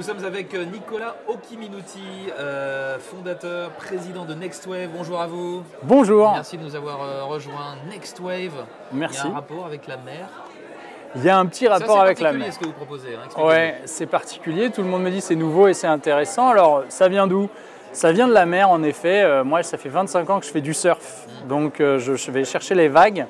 sommes avec Nicolas Ochi-Minuti, fondateur, président de NextWave. Bonjour à vous. Bonjour. Merci de nous avoir rejoint. NextWave. Merci. Il y a un rapport avec la mer. Il y a un petit rapport avec la mer. C'est ce que vous proposez. Ouais, c'est particulier. Tout le monde me dit c'est nouveau et c'est intéressant. Alors, ça vient d'où? Ça vient de la mer, en effet. Moi, ça fait 25 ans que je fais du surf. Donc, je vais chercher les vagues.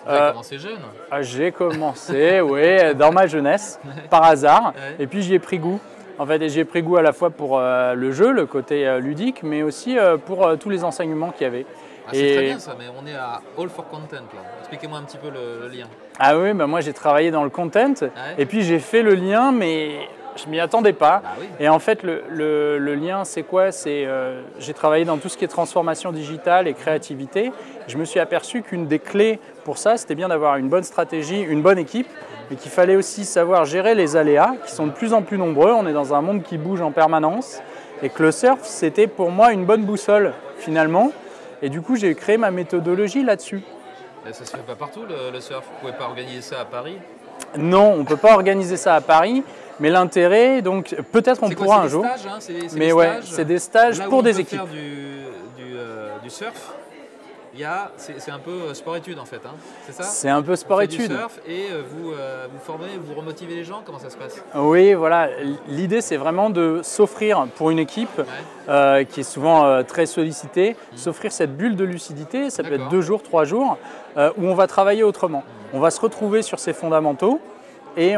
Vous avez commencé jeune? J'ai commencé, oui, dans ma jeunesse, par hasard. Ouais. Et puis, j'y ai pris goût. En fait, j'y ai pris goût à la fois pour le jeu, le côté ludique, mais aussi pour tous les enseignements qu'il y avait. Ah, c'est très bien ça, mais on est à All for Content là. Expliquez-moi un petit peu le lien. Ah oui, bah moi j'ai travaillé dans le content et puis j'ai fait le lien, mais je m'y attendais pas. Ah oui. Et en fait, le lien, c'est quoi? J'ai travaillé dans tout ce qui est transformation digitale et créativité. Je me suis aperçu qu'une des clés pour ça, c'était bien d'avoir une bonne stratégie, une bonne équipe, mais qu'il fallait aussi savoir gérer les aléas qui sont de plus en plus nombreux. On est dans un monde qui bouge en permanence et que le surf, c'était pour moi une bonne boussole finalement. Et du coup, j'ai créé ma méthodologie là-dessus. Ça se fait pas partout le surf? Vous pouvez pas organiser ça à Paris? Non, on ne peut pas organiser ça à Paris, mais l'intérêt, donc peut-être on pourra un jour. Stages, hein, mais ouais, c'est des stages pour des équipes. Faire du surf, c'est un peu sport-études en fait, hein, c'est ça? C'est un peu sport-études. Du surf et vous formez, vous remotivez les gens, comment ça se passe? Oui, voilà. L'idée, c'est vraiment de s'offrir pour une équipe qui est souvent très sollicitée, s'offrir cette bulle de lucidité, ça peut être 2 jours, 3 jours, où on va travailler autrement. On va se retrouver sur ses fondamentaux et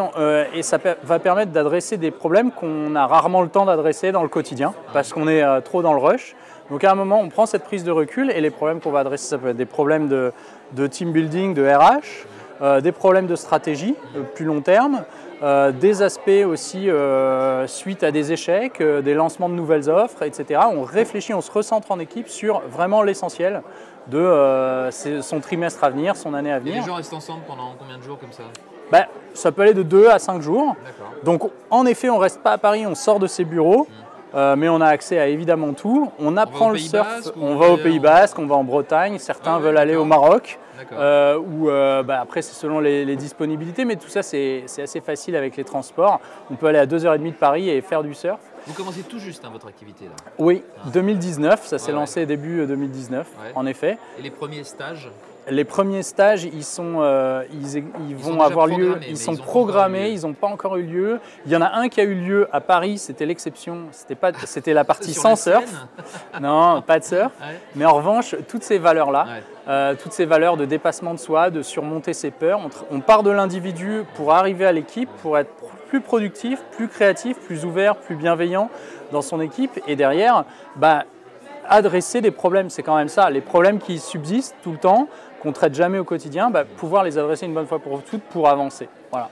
ça va permettre d'adresser des problèmes qu'on a rarement le temps d'adresser dans le quotidien parce qu'on est trop dans le rush. Donc à un moment, on prend cette prise de recul et les problèmes qu'on va adresser, ça peut être des problèmes de team building, de RH, des problèmes de stratégie plus long terme, des aspects aussi suite à des échecs, des lancements de nouvelles offres, etc. On réfléchit, on se recentre en équipe sur vraiment l'essentiel de son trimestre à venir, son année à venir. Et les gens restent ensemble pendant combien de jours comme ça? Ça peut aller de 2 à 5 jours. Donc en effet, on ne reste pas à Paris, on sort de ses bureaux. Mais on a accès à évidemment tout. On apprend le surf, on va au Pays Basque, on va en Bretagne, certains veulent aller au Maroc. Après c'est selon les disponibilités, mais tout ça c'est assez facile avec les transports. On peut aller à 2h30 de Paris et faire du surf. Vous commencez tout juste votre activité là? Oui, 2019, ça s'est lancé début 2019, en effet. Et les premiers stages? Les premiers stages, ils vont avoir lieu, ils sont programmés, ils n'ont pas encore eu lieu. Il y en a un qui a eu lieu à Paris, c'était l'exception, c'était la partie sans surf. Non, pas de surf. Mais en revanche, toutes ces valeurs-là, toutes ces valeurs de dépassement de soi, de surmonter ses peurs, on part de l'individu pour arriver à l'équipe, pour être plus productif, plus créatif, plus ouvert, plus bienveillant dans son équipe. Et derrière, adresser des problèmes, c'est quand même ça, les problèmes qui subsistent tout le temps, qu'on ne traite jamais au quotidien, pouvoir les adresser une bonne fois pour toutes pour avancer. Voilà.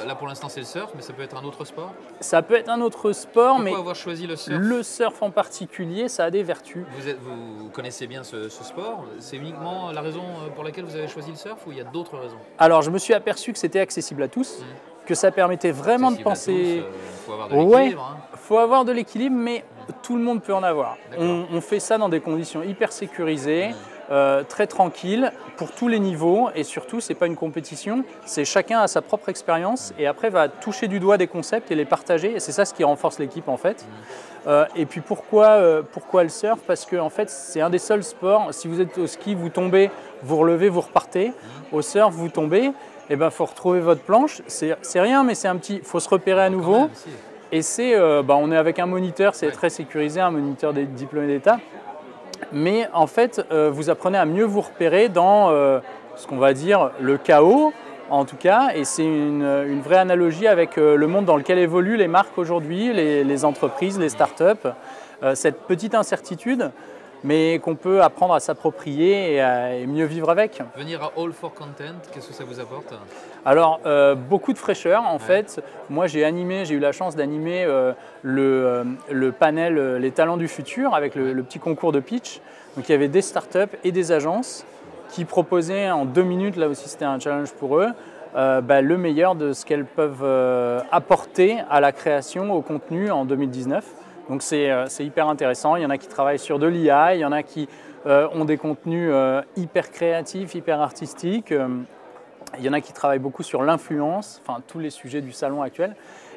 Là pour l'instant c'est le surf, mais ça peut être un autre sport? Ça peut être un autre sport, Pourquoi mais avoir choisi le surf? Le surf en particulier, ça a des vertus. Vous connaissez bien ce sport, c'est uniquement la raison pour laquelle vous avez choisi le surf ou il y a d'autres raisons? Alors je me suis aperçu que c'était accessible à tous, que ça permettait vraiment de penser… Il faut avoir de l'équilibre. Il faut avoir de l'équilibre, mais tout le monde peut en avoir. On fait ça dans des conditions hyper sécurisées, très tranquilles, pour tous les niveaux, et surtout, ce n'est pas une compétition, c'est chacun a sa propre expérience, et après va toucher du doigt des concepts et les partager, et c'est ça ce qui renforce l'équipe en fait. Et puis pourquoi le surf? Parce que en fait, c'est un des seuls sports, si vous êtes au ski, vous tombez, vous relevez, vous repartez. Au surf, vous tombez, et faut retrouver votre planche, c'est rien, mais c'est un petit, faut se repérer à nouveau. Et on est avec un moniteur, c'est très sécurisé, un moniteur des diplômés d'État. Mais en fait, vous apprenez à mieux vous repérer dans ce qu'on va dire le chaos, en tout cas. Et c'est une vraie analogie avec le monde dans lequel évoluent les marques aujourd'hui, les entreprises, les startups. Cette petite incertitude, mais qu'on peut apprendre à s'approprier et mieux vivre avec. Venir à All for Content, qu'est-ce que ça vous apporte? Alors, beaucoup de fraîcheur en fait. Moi, j'ai eu la chance d'animer le panel Les Talents du Futur avec le petit concours de pitch. Donc, il y avait des startups et des agences qui proposaient en 2 minutes, là aussi c'était un challenge pour eux, le meilleur de ce qu'elles peuvent apporter à la création, au contenu en 2019. Donc c'est hyper intéressant, il y en a qui travaillent sur de l'IA, il y en a qui ont des contenus hyper créatifs, hyper artistiques, il y en a qui travaillent beaucoup sur l'influence, enfin tous les sujets du salon actuel.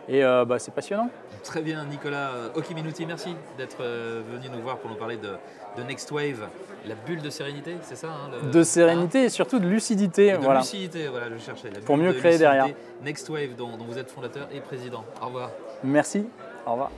Et c'est passionnant. Très bien, Nicolas Oki-Minuti, merci d'être venu nous voir pour nous parler de Next Wave, la bulle de sérénité, c'est ça De sérénité et surtout de lucidité. De lucidité, voilà, je cherchais. Pour mieux créer derrière. Next Wave, dont vous êtes fondateur et président. Au revoir. Merci, au revoir.